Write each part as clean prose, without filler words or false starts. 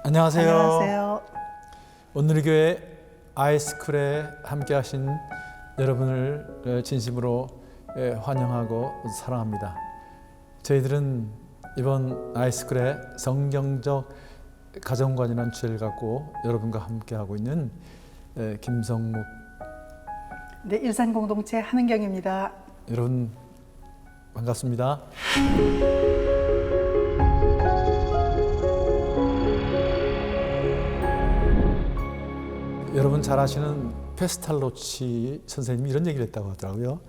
안녕하세요. 안녕하세요. 오늘의 교회 아이스쿨에 함께 하신 여러분을 진심으로 환영하고 사랑합니다. 저희들은 이번 아이스쿨에 성경적 가정관이라는 주제를 갖고 여러분과 함께 하고 있는 김성묵 네, 일산공동체 한은경입니다. 여러분 반갑습니다. 여러분 잘 아시는 페스탈로치 선생님이 이런 얘기를 했다고 하더라고요.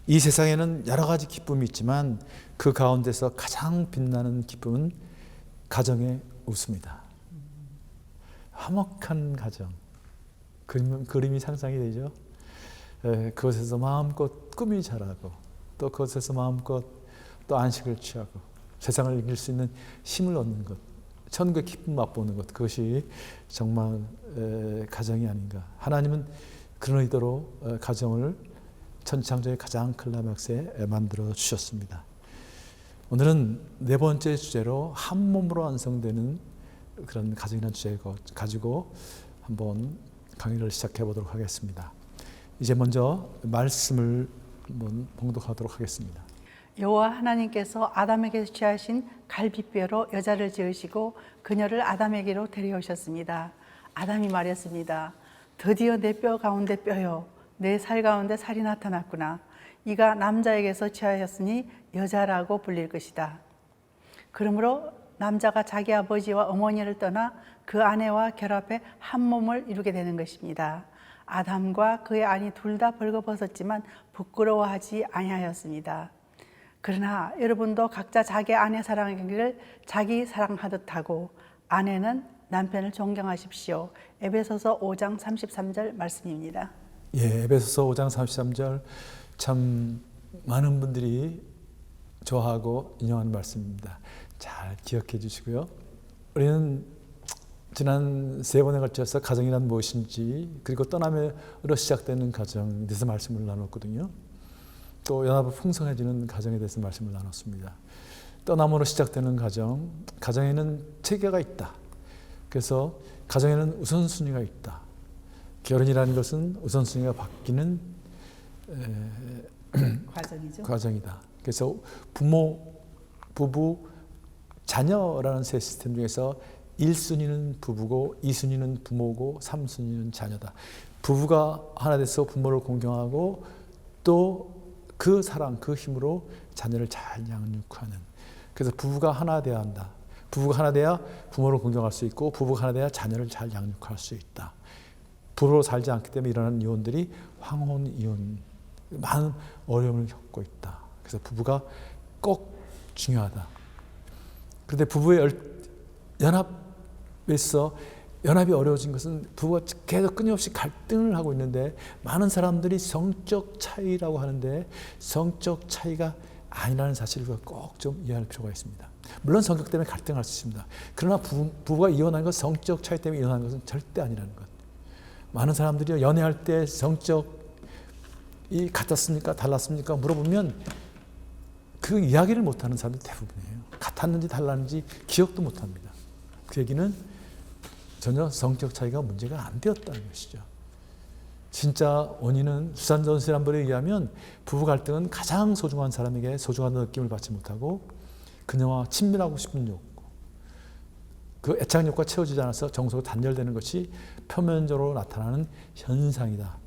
이 세상에는 여러 가지 기쁨이 있지만 그 가운데서 가장 빛나는 기쁨은 가정의 웃음이다. 화목한 가정, 그림이 상상이 되죠. 그것에서 마음껏 꿈이 자라고 또 그것에서 마음껏 또 안식을 취하고 세상을 이길 수 있는 힘을 얻는 것, 천국의 기쁨 맛보는 것, 그것이 정말 가정이 아닌가. 하나님은 그런 의도로 가정을 천지창조의 가장 클라이막스에 만들어 주셨습니다. 오늘은 네 번째 주제로 한 몸으로 완성되는 그런 가정이라는 주제를 가지고 한번 강의를 시작해 보도록 하겠습니다. 이제 먼저 말씀을 한번 봉독하도록 하겠습니다. 여호와 하나님께서 아담에게 취하신 갈빗뼈로 여자를 지으시고 그녀를 아담에게로 데려오셨습니다. 아담이 말했습니다. 드디어 내 뼈 가운데 뼈요, 내 살 가운데 살이 나타났구나. 이가 남자에게서 취하였으니 여자라고 불릴 것이다. 그러므로 남자가 자기 아버지와 어머니를 떠나 그 아내와 결합해 한 몸을 이루게 되는 것입니다. 아담과 그의 아내 둘 다 벌거벗었지만 부끄러워하지 아니하였습니다. 그러나 여러분도 각자 자기 아내 사랑하기를 자기 사랑하듯 하고 아내는 남편을 존경하십시오. 에베소서 5장 33절 말씀입니다. 예, 에베소서 5장 33절 참 많은 분들이 좋아하고 인용하는 말씀입니다. 잘 기억해 주시고요. 우리는 지난 세 번에 걸쳐서 가정이란 무엇인지 그리고 떠남으로 시작되는 가정에 대해서 말씀을 나눴거든요. 또 연합을 풍성해지는 가정에 대해서 말씀을 나눴습니다. 떠남으로 시작되는 가정, 가정에는 체계가 있다. 그래서 가정에는 우선순위가 있다. 결혼이라는 것은 우선순위가 바뀌는 과정이다. 그래서 부모, 부부, 자녀라는 세 시스템 중에서 1순위는 부부고 2순위는 부모고 3순위는 자녀다. 부부가 하나 돼서 부모를 공경하고 또 그 사랑, 그 힘으로 자녀를 잘 양육하는. 그래서 부부가 하나 되어야 한다. 부부가 하나 돼야 부모를 공경할 수 있고 부부가 하나 돼야 자녀를 잘 양육할 수 있다. 부부로 살지 않기 때문에 일어나는 이혼들이 황혼 이혼, 많은 어려움을 겪고 있다. 그래서 부부가 꼭 중요하다. 그런데 부부의 연합에서 연합이 어려워진 것은 부부가 계속 끊임없이 갈등을 하고 있는데 많은 사람들이 성적 차이라고 하는데 성적 차이가 아니라는 사실을 꼭 좀 이해할 필요가 있습니다. 물론 성격 때문에 갈등할 수 있습니다. 그러나 부부가 이혼하는 것, 성적 차이 때문에 이혼하는 것은 절대 아니라는 것. 많은 사람들이 연애할 때 성적이 같았습니까? 달랐습니까? 물어보면 그 이야기를 못하는 사람들 대부분이에요. 같았는지 달랐는지 기억도 못합니다. 그 얘기는 전혀 성격 차이가 문제가 안 되었다는 것이죠. 진짜 원인은 수산 전술한벌에 의하면 부부 갈등은 가장 소중한 사람에게 소중한 느낌을 받지 못하고 그녀와 친밀하고 싶은 욕구, 그 애착욕구가 채워지지 않아서 정서가 단절되는 것이 표면적으로 나타나는 현상이다.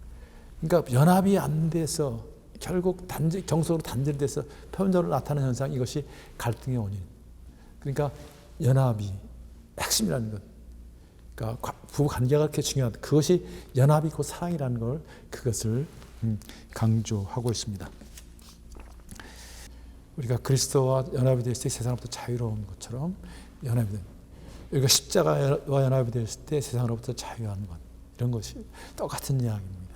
그러니까 연합이 안 돼서 결국 정서로 단절돼서 표면적으로 나타나는 현상, 이것이 갈등의 원인. 그러니까 연합이 핵심이라는 것. 그러니까 부부 관계가 그렇게 중요하다. 그것이 연합이고 사랑이라는 걸, 그것을 강조하고 있습니다. 우리가 그리스도와 연합이 됐을 때 세상으로부터 자유로운 것처럼 연합이 된, 우리가 십자가와 연합이 됐을 때 세상으로부터 자유한 것, 이런 것이 똑같은 이야기입니다.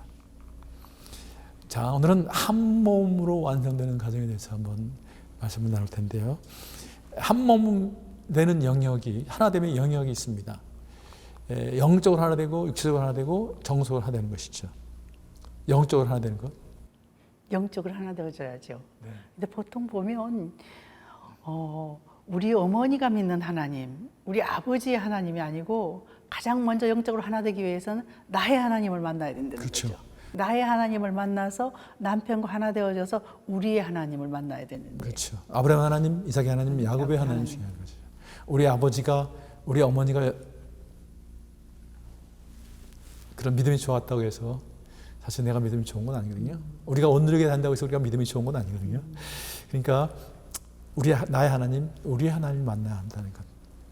자, 오늘은 한 몸으로 완성되는 가정에 대해서 한번 말씀을 나눌 텐데요. 한 몸 되는 영역이, 하나 되면 영역이 있습니다. 영적으로 하나 되고 육체적으로 하나 되고 정속으로 하나 되는 것이죠. 영적으로 하나 되는 것. 영적으로 하나 되어줘야죠. 네. 근데 보통 보면 우리 어머니가 믿는 하나님, 우리 아버지의 하나님이 아니고 가장 먼저 영적으로 하나 되기 위해서는 나의 하나님을 만나야 된다는 그렇죠. 거죠. 나의 하나님을 만나서 남편과 하나 되어져서 우리의 하나님을 만나야 되는데. 그렇죠. 아브라함 하나님, 이삭의 하나님, 야곱의 하나님 중요한 거죠. 우리 아버지가, 우리 어머니가 그런 믿음이 좋았다고 해서 사실 내가 믿음이 좋은 건 아니거든요. 우리가 옷 누리게 한다고 해서 우리가 믿음이 좋은 건 아니거든요. 그러니까 나의 하나님, 우리의 하나님 만나야 한다는 것.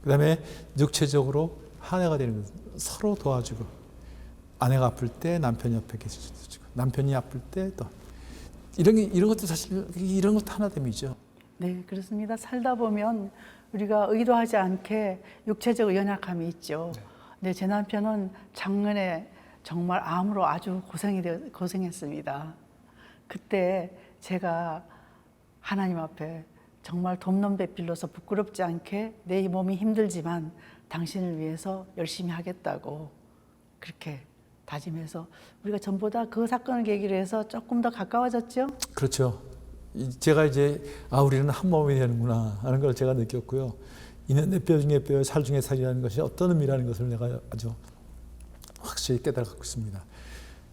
그 다음에 육체적으로 하나가 되는 것. 서로 도와주고, 아내가 아플 때 남편이 옆에 계셔주고, 남편이 아플 때 또 이런 것도 사실 이런 것도 하나됨이죠. 네, 그렇습니다. 살다 보면 우리가 의도하지 않게 육체적 연약함이 있죠. 네, 제 남편은 작년에 정말 암으로 아주 고생했습니다. 그때 제가 하나님 앞에 정말 돕는 배 빌려서 부끄럽지 않게 내 몸이 힘들지만 당신을 위해서 열심히 하겠다고 그렇게 다짐해서 우리가 전보다 그 사건을 계기로 해서 조금 더 가까워졌죠. 그렇죠. 제가 이제 우리는 한 몸이 되는구나 하는 걸 제가 느꼈고요. 이는 내 뼈 중에 뼈, 살 중에 살이라는 것이 어떤 의미라는 것을 내가 아주 확실히 깨달았고 있습니다.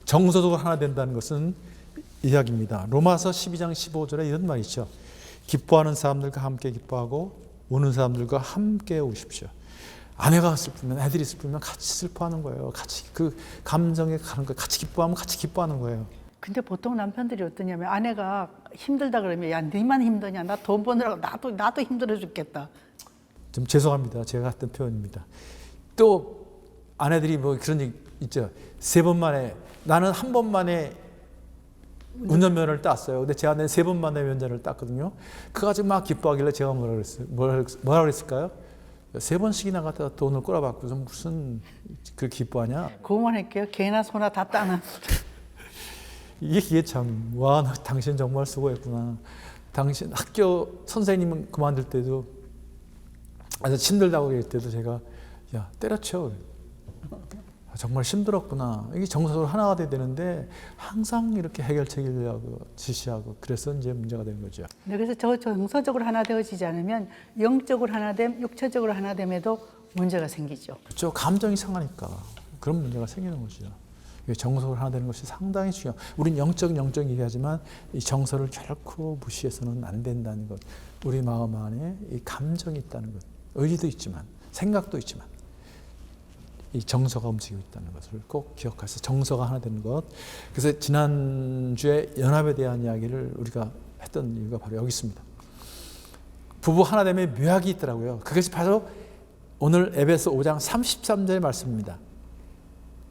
정서적으로 하나 된다는 것은 이야기입니다. 로마서 12장 15절에 이런 말이 있죠. 기뻐하는 사람들과 함께 기뻐하고 우는 사람들과 함께 우십시오. 아내가 슬프면, 애들이 슬프면 같이 슬퍼하는 거예요. 같이 그 감정에 가는 거예요. 같이 기뻐하면 같이 기뻐하는 거예요. 근데 보통 남편들이 어떠냐면 아내가 힘들다 그러면 야, 너만 힘드냐? 나 돈 버느라고 나도 힘들어 죽겠다. 좀 죄송합니다. 제가 했던 표현입니다. 또 아내들이 뭐 그런 얘기 있죠. 3번 만에, 나는 한 번 만에 운전면허를 땄어요. 근데 제 아내는 3번 만에 면허를 땄거든요. 그거 가지고 막 기뻐하길래 제가 뭐라 그랬어요? 뭐라 그랬을까요? 3번씩이나 갖다 돈을 꼬라박고서 무슨 그렇게 기뻐하냐? 그거만 할게요. 개나 소나 다 따는. 이게 참, 와, 당신 정말 수고했구나. 당신 학교 선생님은 그만둘 때도 아주 힘들다고 그럴 때도 제가 야, 때려쳐. 정말 힘들었구나. 이게 정서적으로 하나가 돼야 되는데 항상 이렇게 해결책을 하고 지시하고 그래서 이제 문제가 되는 거죠. 네, 그래서 저 정서적으로 하나 되어지지 않으면 영적으로 하나됨, 육체적으로 하나됨에도 문제가 생기죠. 그렇죠. 감정이 상하니까 그런 문제가 생기는 거죠. 정서를 하나 되는 것이 상당히 중요해요. 우리는 영적 얘기하지만 이 정서를 결코 무시해서는 안 된다는 것. 우리 마음 안에 이 감정이 있다는 것. 의리도 있지만 생각도 있지만 이 정서가 움직이고 있다는 것을 꼭 기억하셔서 정서가 하나 되는 것. 그래서 지난주에 연합에 대한 이야기를 우리가 했던 이유가 바로 여기 있습니다. 부부 하나됨의 묘약이 있더라고요. 그것이 바로 오늘 에베소 5장 33절의 말씀입니다.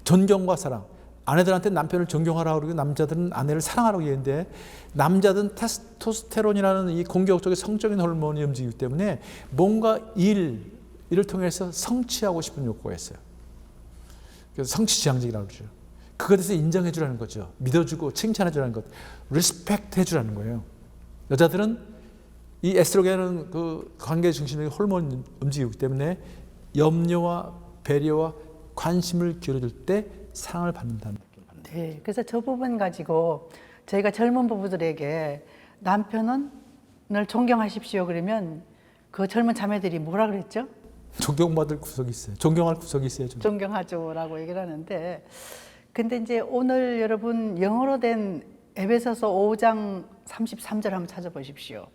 존경과 사랑. 아내들한테 남편을 존경하라고 그러고 남자들은 아내를 사랑하라고 얘기했는데 남자들은 테스토스테론이라는 이 공격적인 성적인 호르몬이 움직이기 때문에 뭔가 일을 통해서 성취하고 싶은 욕구가 있어요. 그래서 성취지향적이라고 그러죠. 그것에 대해서 인정해 주라는 거죠. 믿어주고 칭찬해 주라는 것. 리스펙트 해 주라는 거예요. 여자들은 이 에스트로겐은 그 관계 중심의 호르몬이 움직이기 때문에 염려와 배려와 관심을 기울여줄 때 사랑을 받는다는 느낌을 받는다. 네, 그래서 저 부분 가지고 저희가 젊은 부부들에게 남편을 존경하십시오 그러면 그 젊은 자매들이 뭐라 그랬죠? 존경받을 구석이 있어요. 존경할 구석이 있어요. 존경하죠라고 얘기를 하는데 근데 이제 오늘 여러분 영어로 된 에베소서 5장 33절 한번 찾아보십시오.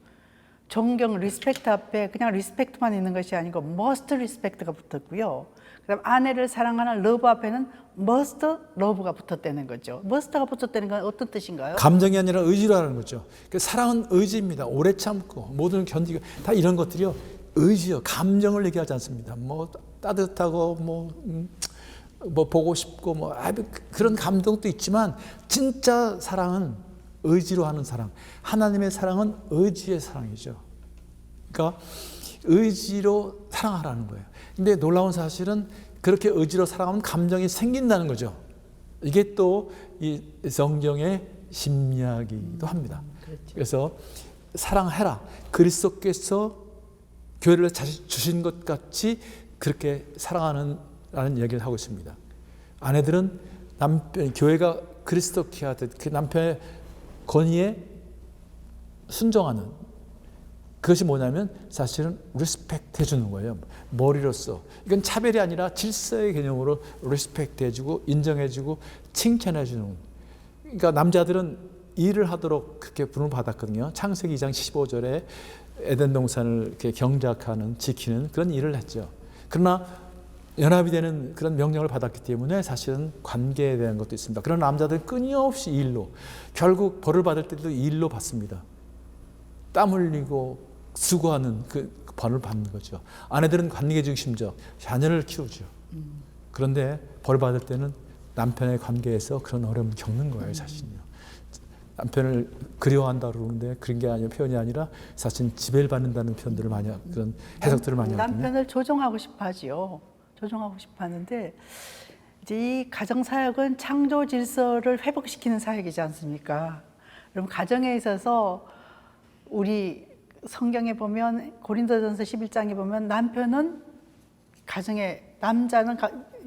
존경, 리스펙트 앞에 그냥 리스펙트만 있는 것이 아니고 must respect가 붙었고요. 그다음 아내를 사랑하는 love 앞에는 must love가 붙었다는 거죠. must가 붙었다는 건 어떤 뜻인가요? 감정이 아니라 의지라는 거죠. 사랑은 의지입니다. 오래 참고 모든 견디고 다 이런 것들이요. 의지요. 감정을 얘기하지 않습니다. 뭐 따뜻하고 뭐 보고 싶고 뭐 그런 감동도 있지만 진짜 사랑은 의지로 하는 사랑. 하나님의 사랑은 의지의 사랑이죠. 그러니까 의지로 사랑하라는 거예요. 근데 놀라운 사실은 그렇게 의지로 사랑하면 감정이 생긴다는 거죠. 이게 또 이 성경의 심리학이기도 합니다. 그렇죠. 그래서 사랑해라. 그리스도께서 교회를 다시 주신 것 같이 그렇게 사랑하는 얘기를 하고 있습니다. 아내들은 교회가 그리스도께 하듯 그 남편의 권위에 순종하는 그것이 뭐냐면 사실은 리스펙트 해주는 거예요. 머리로서. 이건 차별이 아니라 질서의 개념으로 리스펙트 해주고 인정해주고 칭찬해주는 거예요. 그러니까 남자들은 일을 하도록 그렇게 부름을 받았거든요. 창세기 2장 15절에 에덴 동산을 이렇게 경작하는, 지키는 그런 일을 했죠. 그러나 연합이 되는 그런 명령을 받았기 때문에 사실은 관계에 대한 것도 있습니다. 그러나 남자들은 끊임없이 일로, 결국 벌을 받을 때도 일로 받습니다. 땀 흘리고 수고하는 그 벌을 받는 거죠. 아내들은 관계 중심적, 자녀를 키우죠. 그런데 벌 받을 때는 남편의 관계에서 그런 어려움을 겪는 거예요, 자신요. 남편을 그리워한다 그러는데 그런 게 아니라 표현이 아니라 사실 지배를 받는다는 표현들을 많이 그런 해석들을 많이 하거든요. 남편을 조종하고 싶어 하지요. 조종하고 싶어 하는데 이제 이 가정 사역은 창조 질서를 회복시키는 사역이지 않습니까? 그럼 가정에 있어서 우리 성경에 보면 고린도전서 11장에 보면 남편은 가정의 남자는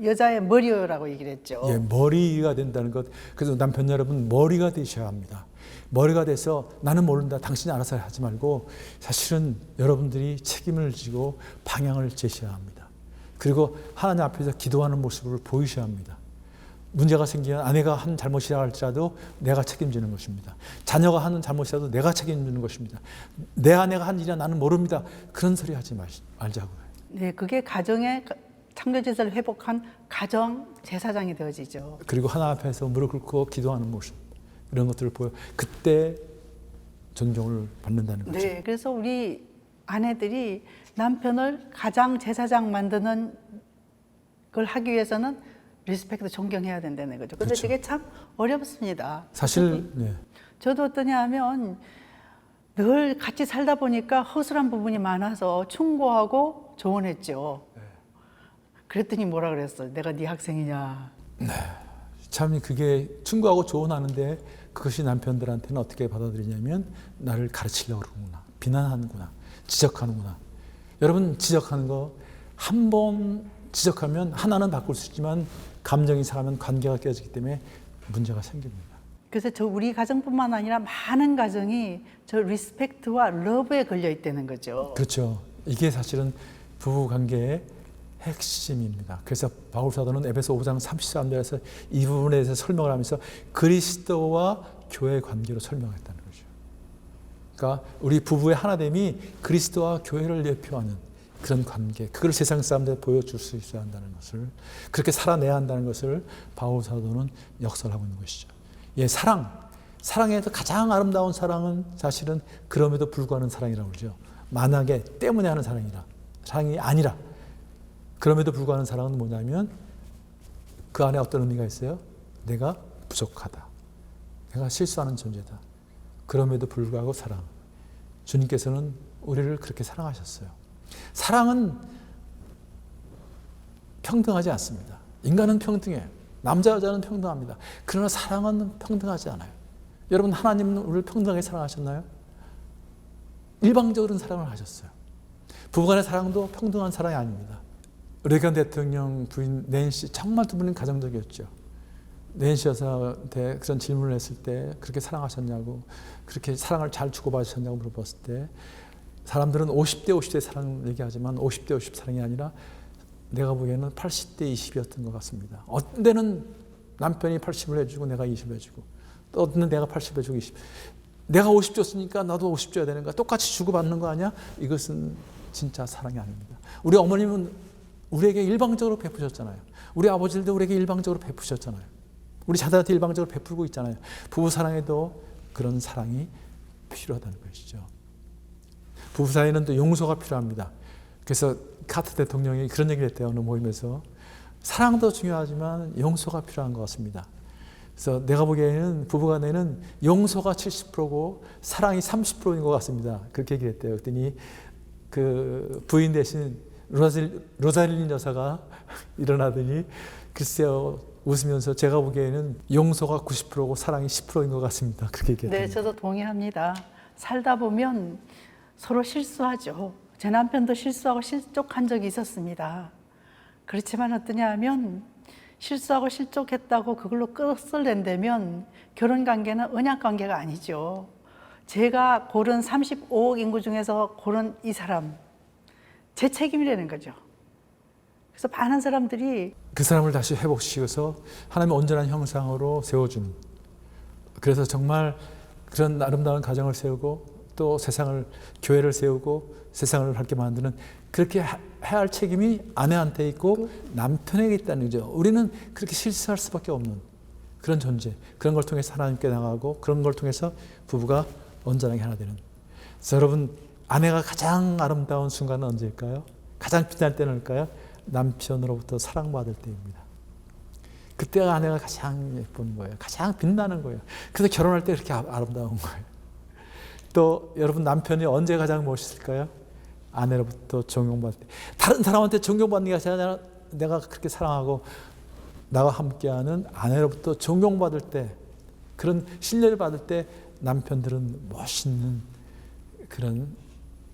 여자의 머리라고 얘기를 했죠. 예, 머리가 된다는 것. 그래서 남편 여러분 머리가 되셔야 합니다. 머리가 돼서 나는 모른다, 당신이 알아서 하지 말고 사실은 여러분들이 책임을 지고 방향을 제시해야 합니다. 그리고 하나님 앞에서 기도하는 모습을 보이셔야 합니다. 문제가 생기면 아내가 한 잘못이라 할지라도 내가 책임지는 것입니다. 자녀가 하는 잘못이라도 내가 책임지는 것입니다. 내 아내가 한 일이야 나는 모릅니다. 그런 소리 하지 말자고요. 네, 그게 가정의 창조 질서를 회복한 가정 제사장이 되어지죠. 그리고 하나님 앞에서 무릎 꿇고 기도하는 모습, 이런 것들을 보여 그때 존경을 받는다는 거죠. 네, 그래서 우리 아내들이 남편을 가장 제사장 만드는 걸 하기 위해서는 리스펙트, 존경해야 된다는 거죠. 근데 그렇죠. 그게 참 어렵습니다. 사실 네. 저도 어떠냐 하면 늘 같이 살다 보니까 허술한 부분이 많아서 충고하고 조언했죠. 그랬더니 뭐라 그랬어? 내가 네 학생이냐? 참 그게 충고하고 조언하는데 그것이 남편들한테는 어떻게 받아들이냐면 나를 가르치려고 그러는구나, 비난하는구나, 지적하는구나. 여러분 지적하는 거 한 번 지적하면 하나는 바꿀 수 있지만 감정이 상하면 관계가 깨지기 때문에 문제가 생깁니다. 그래서 저 우리 가정뿐만 아니라 많은 가정이 저 리스펙트와 러브에 걸려 있다는 거죠. 그렇죠. 이게 사실은 부부 관계의 핵심입니다. 그래서 바울 사도는 에베소 5장 33절에서 이 부분에 대해서 설명을 하면서 그리스도와 교회의 관계로 설명했다는 거죠. 그러니까 우리 부부의 하나됨이 그리스도와 교회를 대표하는 그런 관계, 그걸 세상 사람들에 보여줄 수 있어야 한다는 것을, 그렇게 살아내야 한다는 것을 바울 사도는 역설하고 있는 것이죠. 예, 사랑에서 가장 아름다운 사랑은 사실은 그럼에도 불구하는 사랑이라고 그러죠. 만약에 때문에 하는 사랑이 아니라 그럼에도 불구하는 사랑은 뭐냐면 그 안에 어떤 의미가 있어요? 내가 부족하다. 내가 실수하는 존재다. 그럼에도 불구하고 사랑. 주님께서는 우리를 그렇게 사랑하셨어요. 사랑은 평등하지 않습니다. 인간은 평등해요. 남자 여자는 평등합니다. 그러나 사랑은 평등하지 않아요. 여러분 하나님은 우리를 평등하게 사랑하셨나요? 일방적으로 사랑을 하셨어요. 부부간의 사랑도 평등한 사랑이 아닙니다. 레이건 대통령 부인 낸시, 정말 두 분은 가정적이었죠. 낸시 여사한테 그런 질문을 했을 때 그렇게 사랑하셨냐고, 그렇게 사랑을 잘 주고받으셨냐고 물어봤을 때 사람들은 50대 50대 사랑을 얘기하지만 50대 50 사랑이 아니라 내가 보기에는 80대 20이었던 것 같습니다. 어떤 데는 남편이 80을 해주고 내가 20을 해주고, 또 어떤 데는 내가 80 해주고 20. 내가 50 줬으니까 나도 50 줘야 되는 거야. 똑같이 주고받는 거 아니야? 이것은 진짜 사랑이 아닙니다. 우리 어머님은 우리에게 일방적으로 베푸셨잖아요. 우리 아버지들도 우리에게 일방적으로 베푸셨잖아요. 우리 자녀한테 일방적으로 베풀고 있잖아요. 부부 사랑에도 그런 사랑이 필요하다는 것이죠. 부부 사이에는 또 용서가 필요합니다. 그래서 카트 대통령이 그런 얘기를 했대요. 어느 모임에서. 사랑도 중요하지만 용서가 필요한 것 같습니다. 그래서 내가 보기에는 부부간에는 용서가 70%고 사랑이 30%인 것 같습니다. 그렇게 얘기를 했대요. 그랬더니 그 부인 대신 로잘린 여사가 일어나더니 글쎄요, 웃으면서 제가 보기에는 용서가 90%고 사랑이 10%인 것 같습니다. 그렇게 얘기했답니다. 네, 저도 동의합니다. 살다 보면 서로 실수하죠. 제 남편도 실수하고 실족한 적이 있었습니다. 그렇지만 어떠냐 하면 실수하고 실족했다고 그걸로 끝을 낸다면 결혼 관계는 언약 관계가 아니죠. 제가 고른 35억 인구 중에서 고른 이 사람, 제 책임이라는 거죠. 그래서 많은 사람들이 그 사람을 다시 회복시켜서 하나님의 온전한 형상으로 세워주는, 그래서 정말 그런 아름다운 가정을 세우고 또 세상을, 교회를 세우고 세상을 밝게 만드는, 그렇게 해야 할 책임이 아내한테 있고 남편에게 있다는 거죠. 우리는 그렇게 실수할 수밖에 없는 그런 존재, 그런 걸 통해서 하나님께 나가고 그런 걸 통해서 부부가 온전하게 하나 되는. 그래서 여러분, 아내가 가장 아름다운 순간은 언제일까요? 가장 빛날 때는일까요? 남편으로부터 사랑받을 때입니다. 그때가 아내가 가장 예쁜 거예요. 가장 빛나는 거예요. 그래서 결혼할 때 그렇게 아름다운 거예요. 또 여러분, 남편이 언제 가장 멋있을까요? 아내로부터 존경받을 때. 다른 사람한테 존경받는 게 아니라 내가 그렇게 사랑하고 나와 함께하는 아내로부터 존경받을 때, 그런 신뢰를 받을 때 남편들은 멋있는 그런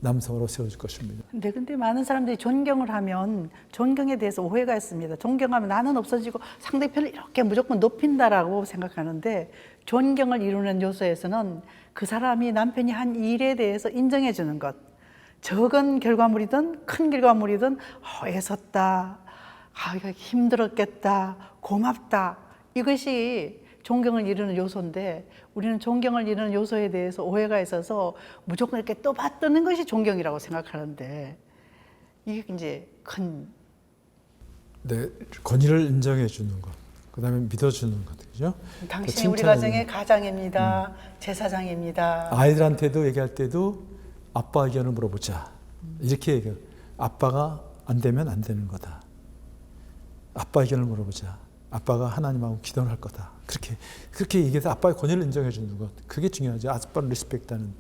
남성으로 세워질 것입니다. 근데 많은 사람들이 존경을 하면 존경에 대해서 오해가 있습니다. 존경하면 나는 없어지고 상대편을 이렇게 무조건 높인다라고 생각하는데, 존경을 이루는 요소에서는 그 사람이, 남편이 한 일에 대해서 인정해 주는 것, 적은 결과물이든 큰 결과물이든 애썼다, 이거 힘들었겠다, 고맙다, 이것이 존경을 이루는 요소인데, 우리는 존경을 이루는 요소에 대해서 오해가 있어서 무조건 이렇게 떠받드는 것이 존경이라고 생각하는데, 이게 이제 큰 네, 권위를 인정해 주는 것, 그다음에 믿어주는 것이죠. 당신이 우리 가정의 가장입니다, 제사장입니다. 아이들한테도 얘기할 때도 아빠 의견을 물어보자, 이렇게 얘기해요. 아빠가 안 되면 안 되는 거다. 아빠 의견을 물어보자. 아빠가 하나님하고 기도를 할 거다. 그렇게 얘기해서 아빠의 권위를 인정해 주는 것, 그게 중요하죠. 아빠를 리스펙트하는.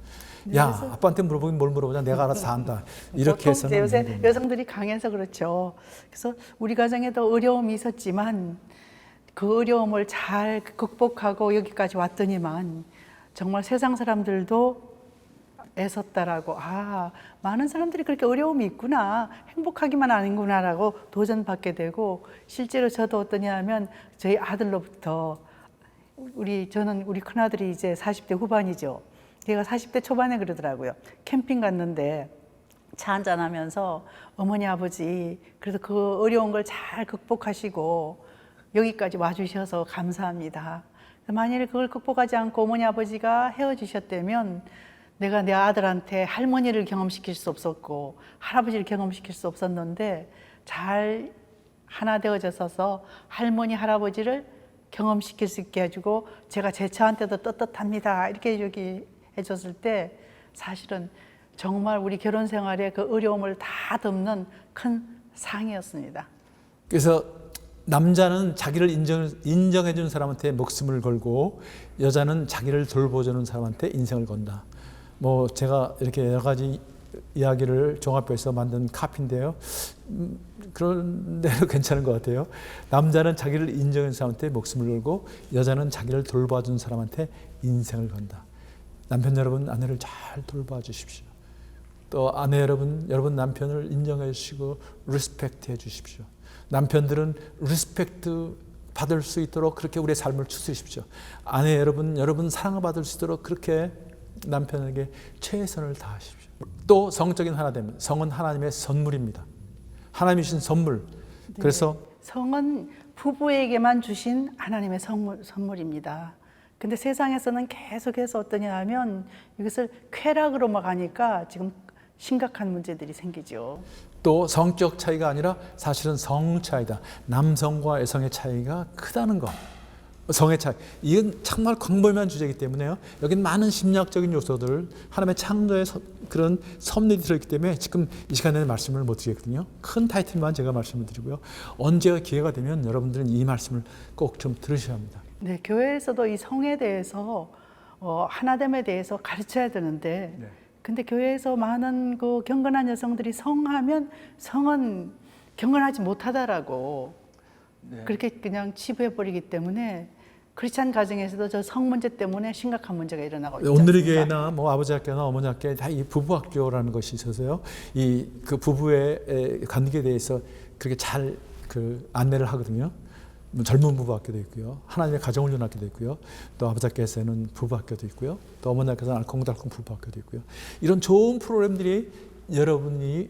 야, 아빠한테 물어보긴 뭘 물어보자. 내가 알아서 다 한다. 이렇게 해서는 요새 여성들이 강해서 그렇죠. 그래서 우리 가정에도 어려움이 있었지만 그 어려움을 잘 극복하고 여기까지 왔더니만 정말 세상 사람들도 애썼다라고, 많은 사람들이 그렇게 어려움이 있구나, 행복하기만 아니구나라고 도전받게 되고, 실제로 저도 어떠냐 하면 저희 아들로부터, 저는 우리 큰아들이 이제 40대 후반이죠. 걔가 40대 초반에 그러더라고요. 캠핑 갔는데 차 한잔하면서 어머니 아버지 그래도 그 어려운 걸 잘 극복하시고 여기까지 와주셔서 감사합니다. 만일 그걸 극복하지 않고 어머니 아버지가 헤어지셨다면 내가 내 아들한테 할머니를 경험시킬 수 없었고 할아버지를 경험시킬 수 없었는데 잘 하나 되어져서 할머니 할아버지를 경험시킬 수 있게 해주고 제가 제 차한테도 떳떳합니다 이렇게 여기 해줬을 때 사실은 정말 우리 결혼 생활의 그 어려움을 다 덮는 큰 상이었습니다. 그래서 남자는 자기를 인정해 주는 사람한테 목숨을 걸고 여자는 자기를 돌보주는 사람한테 인생을 건다. 뭐 제가 이렇게 여러 가지 이야기를 종합해서 만든 카피인데요. 그런 대로 괜찮은 것 같아요. 남자는 자기를 인정하는 사람한테 목숨을 걸고 여자는 자기를 돌봐준 사람한테 인생을 건다. 남편 여러분, 아내를 잘 돌봐 주십시오. 또 아내 여러분 남편을 인정해 주시고 리스펙트 해 주십시오. 남편들은 리스펙트 받을 수 있도록 그렇게 우리의 삶을 추스리십시오. 아내 여러분 사랑을 받을 수 있도록 그렇게 남편에게 최선을 다하십시오. 또 성적인 하나됨, 성은 하나님의 선물입니다. 하나님이 주신 선물. 그래서 성은 부부에게만 주신 하나님의 선물입니다. 근데 세상에서는 계속해서 어떠냐 하면 이것을 쾌락으로만 가니까 지금 심각한 문제들이 생기죠. 또 성격 차이가 아니라 사실은 성 차이다. 남성과 여성의 차이가 크다는 것. 성의 차이. 이건 정말 광범위한 주제이기 때문에요. 여기는 많은 심리학적인 요소들, 하나님의 창조의 그런 섭리들이 들어있기 때문에 지금 이 시간에는 말씀을 못 드리겠거든요. 큰 타이틀만 제가 말씀을 드리고요. 언제 기회가 되면 여러분들은 이 말씀을 꼭 좀 들으셔야 합니다. 네, 교회에서도 이 성에 대해서 하나됨에 대해서 가르쳐야 되는데 네. 근데 교회에서 많은 그 경건한 여성들이 성하면 성은 경건하지 못하다라고 네. 그렇게 그냥 치부해버리기 때문에 크리스찬 가정에서도 저 성 문제 때문에 심각한 문제가 일어나고 있지 오늘의 않습니까? 교회나 뭐 아버지 학교나 어머니 학교에 다 이 부부 학교라는 것이 있어서요. 이 그 부부의 관계에 대해서 그렇게 잘 그 안내를 하거든요. 젊은 부부학교도 있고요. 하나님의 가정을 위한 학교도 있고요. 또 아버지께서는 부부학교도 있고요. 또 어머니께서는 알콩달콩 부부학교도 있고요. 이런 좋은 프로그램들이 여러분이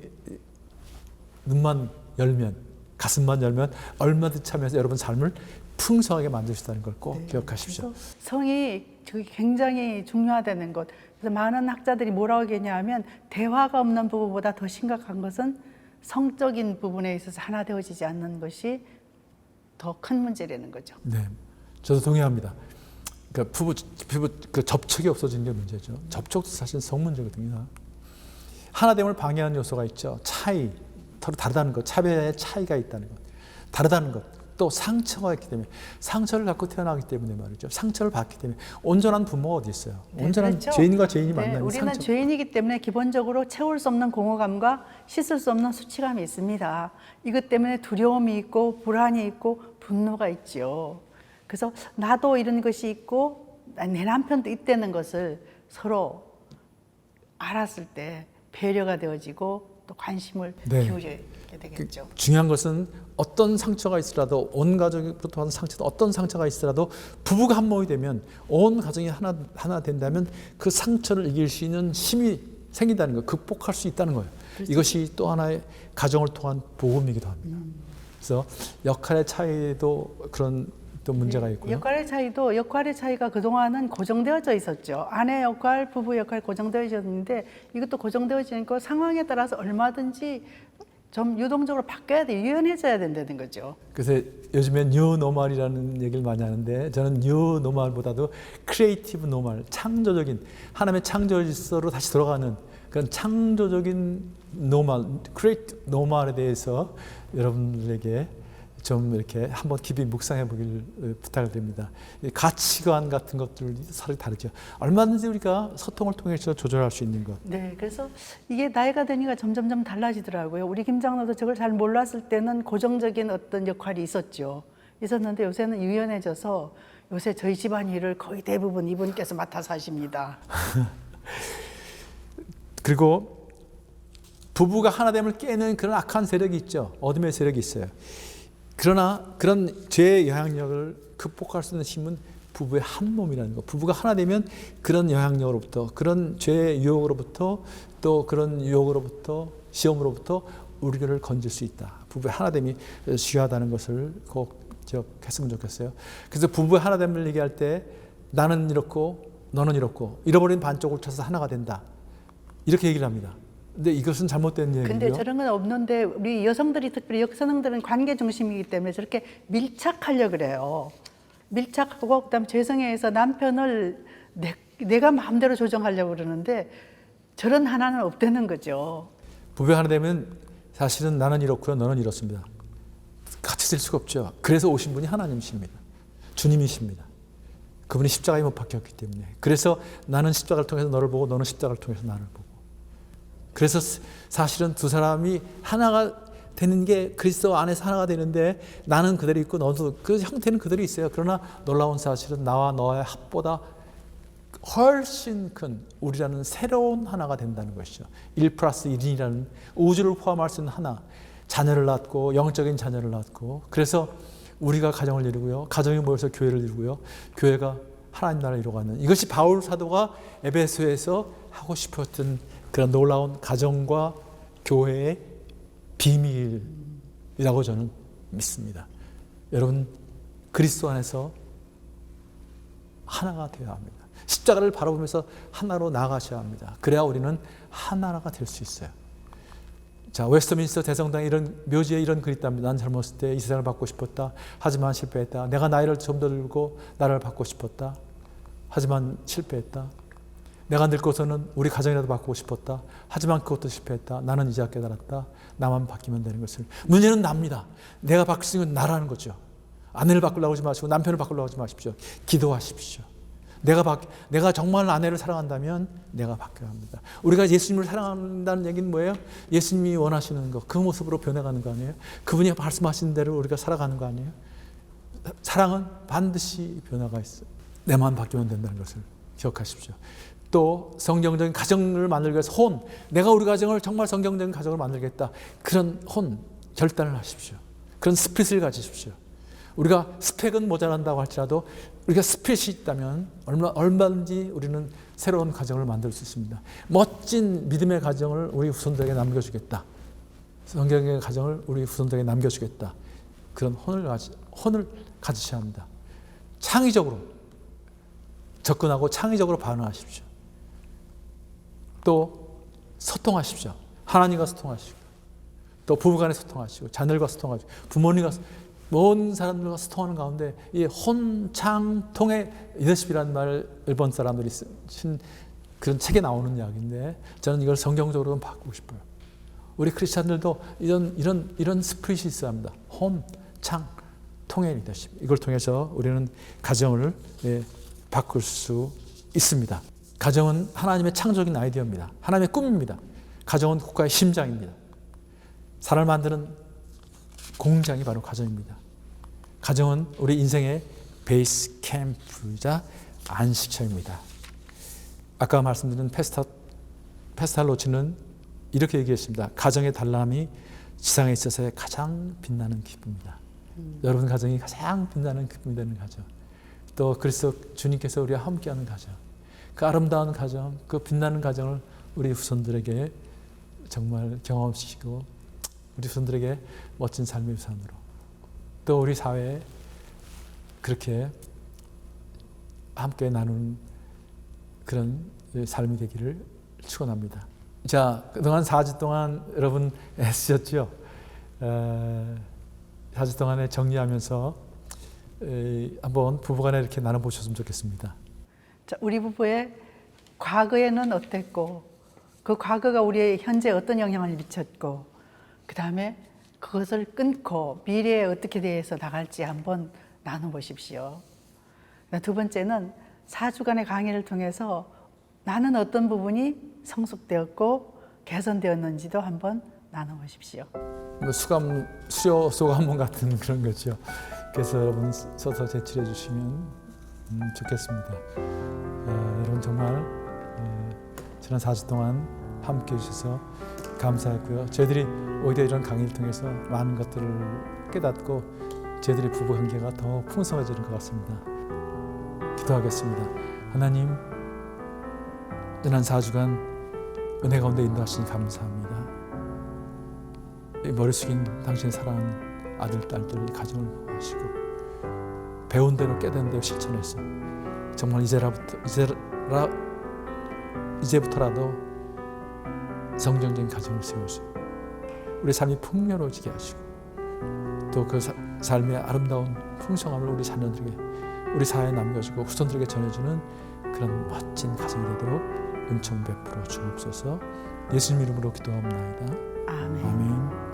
눈만 열면, 가슴만 열면 얼마든지 참여해서 여러분 삶을 풍성하게 만들 수 있다는 걸 꼭 기억하십시오. 성이 굉장히 중요하다는 것. 그래서 많은 학자들이 뭐라고 얘기하냐면 대화가 없는 부부보다 더 심각한 것은 성적인 부분에 있어서 하나 되어지지 않는 것이 더 큰 문제라는 거죠. 네, 저도 동의합니다. 그러니까 부부 그 접촉이 없어지는 게 문제죠. 접촉도 사실 성 문제거든요. 하나됨을 방해하는 요소가 있죠. 차이, 서로 다르다는 것, 차별의 차이가 있다는 것, 다르다는 것, 또 상처가 있기 때문에 상처를 갖고 태어나기 때문에 말이죠. 상처를 받기 때문에 온전한 부모가 어디 있어요? 온전한 그렇죠. 죄인과 죄인이 만나는 우리는 상처. 죄인이기 때문에 기본적으로 채울 수 없는 공허감과 씻을 수 없는 수치감이 있습니다. 이것 때문에 두려움이 있고 불안이 있고 분노가 있죠. 그래서 나도 이런 것이 있고 내 남편도 있다는 것을 서로 알았을 때 배려가 되어지고 또 관심을 기울이게 되겠죠. 중요한 것은 어떤 상처가 있으라도 온 가족으로부터 하는 상처도 어떤 상처가 있으라도 부부가 한 몸이 되면 온 가정이 하나 된다면 그 상처를 이길 수 있는 힘이 생긴다는 거, 극복할 수 있다는 거예요. 그렇죠. 이것이 또 하나의 가정을 통한 복음이기도 합니다. 그래서 역할의 차이도 그런 또 문제가 있고요. 역할의 차이가 그동안은 고정되어져 있었죠. 아내 역할, 부부 역할 고정되어져 있는데 이것도 고정되어지니까 상황에 따라서 얼마든지 좀 유동적으로 바뀌어야 돼, 유연해져야 된다는 거죠. 그래서 요즘에 뉴 노멀이라는 얘기를 많이 하는데 저는 뉴 노멀보다도 크리에이티브 노멀, 창조적인 하나님의 창조 질서로 다시 돌아가는 그런 창조적인 노멀, 크리에이티브 노멀에 대해서 여러분들에게 좀 이렇게 한번 깊이 묵상해 보기를 부탁을 드립니다. 가치관 같은 것들이 서로 다르죠. 얼마든지 우리가 소통을 통해서 조절할 수 있는 것. 네, 그래서 이게 나이가 드니까 점점점 달라지더라고요. 우리 김장로도 저걸 잘 몰랐을 때는 고정적인 어떤 역할이 있었는데 요새는 유연해져서 요새 저희 집안 일을 거의 대부분 이분께서 맡아서 하십니다. 그리고 부부가 하나됨을 깨는 그런 악한 세력이 있죠. 어둠의 세력이 있어요. 그러나 그런 죄의 영향력을 극복할 수 있는 힘은 부부의 한 몸이라는 거. 부부가 하나 되면 그런 영향력으로부터, 그런 죄의 유혹으로부터, 또 그런 유혹으로부터, 시험으로부터 우리를 건질 수 있다. 부부의 하나됨이 중요하다는 것을 꼭 기억했으면 좋겠어요. 그래서 부부의 하나됨을 얘기할 때 나는 이렇고 너는 이렇고 잃어버린 반쪽을 쳐서 하나가 된다. 이렇게 얘기를 합니다. 근데 이것은 잘못된 얘기고요. 근데 저런 건 없는데 우리 여성들이 특별히 여성들은 관계 중심이기 때문에 저렇게 밀착하려고 그래요. 밀착하고 그다음 죄성에서 남편을 내가 마음대로 조정하려고 그러는데 저런 하나는 없다는 거죠. 부부 하나 되면 사실은 나는 이렇고요, 너는 이렇습니다. 같이 될 수가 없죠. 그래서 오신 분이 하나님이십니다. 주님이십니다. 그분이 십자가에 못 박혔기 때문에. 그래서 나는 십자가를 통해서 너를 보고 너는 십자가를 통해서 나를 보고. 그래서 사실은 두 사람이 하나가 되는 게 그리스도 안에서 하나가 되는데 나는 그대로 있고 너도 그 형태는 그대로 있어요. 그러나 놀라운 사실은 나와 너의 합보다 훨씬 큰 우리라는 새로운 하나가 된다는 것이죠. 1+1이라는 우주를 포함할 수 있는 하나. 자녀를 낳고 영적인 자녀를 낳고 그래서 우리가 가정을 이루고요. 가정이 모여서 교회를 이루고요. 교회가 하나님 나라를 이루어가는 이것이 바울 사도가 에베소에서 하고 싶었던 그런 놀라운 가정과 교회의 비밀이라고 저는 믿습니다. 여러분 그리스도 안에서 하나가 되어야 합니다. 십자가를 바라보면서 하나로 나아가셔야 합니다. 그래야 우리는 하나가 될 수 있어요. 자, 웨스트민스터 대성당에 이런 묘지에 이런 글이 있답니다. 난 젊었을 때 이 세상을 받고 싶었다. 하지만 실패했다. 내가 나이를 좀 더 들고 나라를 받고 싶었다. 하지만 실패했다. 내가 늙고서는 우리 가정이라도 바꾸고 싶었다. 하지만 그것도 실패했다. 나는 이제 깨달았다. 나만 바뀌면 되는 것을. 문제는 납니다. 내가 바뀔 수 있는 건 나라는 거죠. 아내를 바꾸려고 하지 마시고 남편을 바꾸려고 하지 마십시오. 기도하십시오. 내가 정말 아내를 사랑한다면 내가 바뀌어야 합니다. 우리가 예수님을 사랑한다는 얘기는 뭐예요? 예수님이 원하시는 것, 그 모습으로 변해가는 거 아니에요? 그분이 말씀하신 대로 우리가 살아가는 거 아니에요? 사랑은 반드시 변화가 있어요. 내만 바뀌면 된다는 것을 기억하십시오. 또 성경적인 가정을 만들기 위해서 내가 우리 가정을 정말 성경적인 가정을 만들겠다. 그런 결단을 하십시오. 그런 스피릿을 가지십시오. 우리가 스펙은 모자란다고 할지라도 우리가 스펙이 있다면 얼마든지 우리는 새로운 가정을 만들 수 있습니다. 멋진 믿음의 가정을 우리 후손들에게 남겨주겠다. 성경의 가정을 우리 후손들에게 남겨주겠다. 그런 혼을 가지셔야 합니다. 창의적으로 접근하고 창의적으로 반응하십시오. 또 소통하십시오. 하나님과 소통하시고, 또 부부간에 소통하시고, 자녀들과 소통하시고, 부모님과 모든 사람들과 소통하는 가운데 이 혼창통의 리더십이라는 말을 일본 사람들이 쓴 그런 책에 나오는 이야기인데, 저는 이걸 성경적으로 바꾸고 싶어요. 우리 크리스찬들도 이런 스피릿이 있어야 합니다. 혼창통의 리더십. 이걸 통해서 우리는 가정을 바꿀 수 있습니다. 가정은 하나님의 창조적인 아이디어입니다. 하나님의 꿈입니다. 가정은 국가의 심장입니다. 사람을 만드는 공장이 바로 가정입니다. 가정은 우리 인생의 베이스 캠프이자 안식처입니다. 아까 말씀드린 페스탈로치는 이렇게 얘기했습니다. 가정의 단람이 지상에 있어서의 가장 빛나는 기쁨입니다. 여러분 가정이 가장 빛나는 기쁨이 되는 가정, 또 그리스도 주님께서 우리와 함께하는 가정, 그 아름다운 가정, 그 빛나는 가정을 우리 후손들에게 정말 경험시키고 우리 후손들에게 멋진 삶의 유산으로, 또 우리 사회에 그렇게 함께 나누는 그런 삶이 되기를 축원합니다. 자, 그동안 4주 동안 여러분 애쓰셨죠? 4주 동안에 정리하면서 한번 부부간에 이렇게 나눠보셨으면 좋겠습니다. 자, 우리 부부의 과거에는 어땠고, 그 과거가 우리의 현재에 어떤 영향을 미쳤고, 그 다음에 그것을 끊고 미래에 어떻게 대해서 나갈지 한번 나눠보십시오. 두 번째는 4주간의 강의를 통해서 나는 어떤 부분이 성숙되었고 개선되었는지도 한번 나눠보십시오. 수료 소감문 같은 그런 거죠. 그래서 여러분 써서 제출해 주시면 좋겠습니다. 여러분 정말 지난 4주 동안 함께 해주셔서 감사했고요. 저희들이 오히려 이런 강의를 통해서 많은 것들을 깨닫고 저희들의 부부 관계가 더 풍성해지는 것 같습니다. 기도하겠습니다. 하나님, 지난 4주간 은혜 가운데 인도하시니 감사합니다. 머리 숙인 당신의 사랑하는 아들, 딸들, 가정을 보호하시고 배운 대로 깨닫는 대로 실천해서 정말 이제부터라도 성경적인 가정을 세우시고 우리 삶이 풍요로워지게 하시고 또 그 삶의 아름다운 풍성함을 우리 자녀들에게, 우리 사회에 남겨주고 후손들에게 전해주는 그런 멋진 가정이 되도록 은총 베풀어 주옵소서. 예수님 이름으로 기도합니다. 아멘. 아멘.